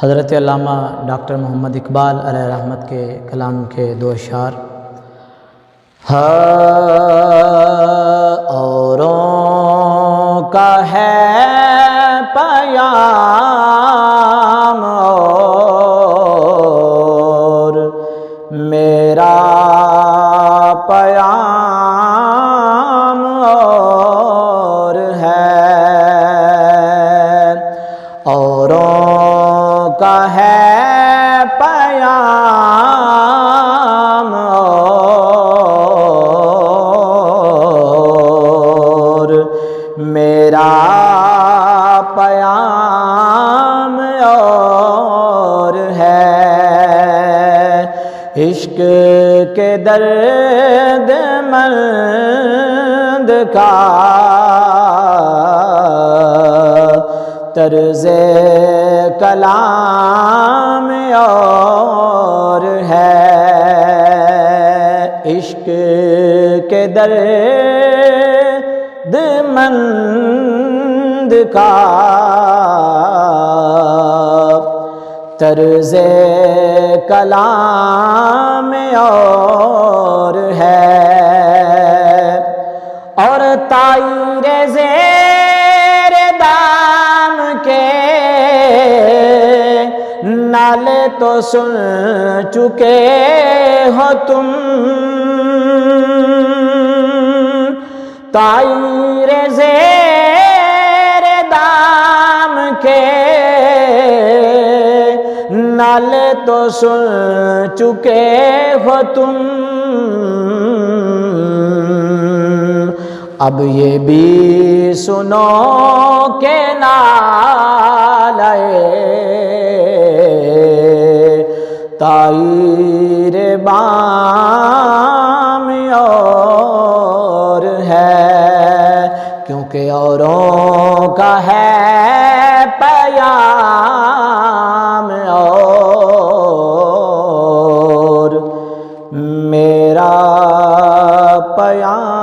हज़रत अल्लामा डॉक्टर मोहम्मद इकबाल अलैहि रहमत के कलाम के दो अशार। औरों का है पयाम और मेरा पयाम और है। औरों का है पयाम और मेरा पयाम और है। इश्क के दर्द मंद का तर्ज़े कलाम और है। इश्क के दर्द मंद का तर्ज़े कलाम और है। और ताईरे ज़ेरे दाम के नाले तो सुन चुके हो तुम। ताईरे ज़ेरे दाम के नाले तो सुन चुके हो तुम। अब ये भी सुनो के नाले ताईरे बाम और है। क्योंकि औरों का है पयाम और मेरा पयाम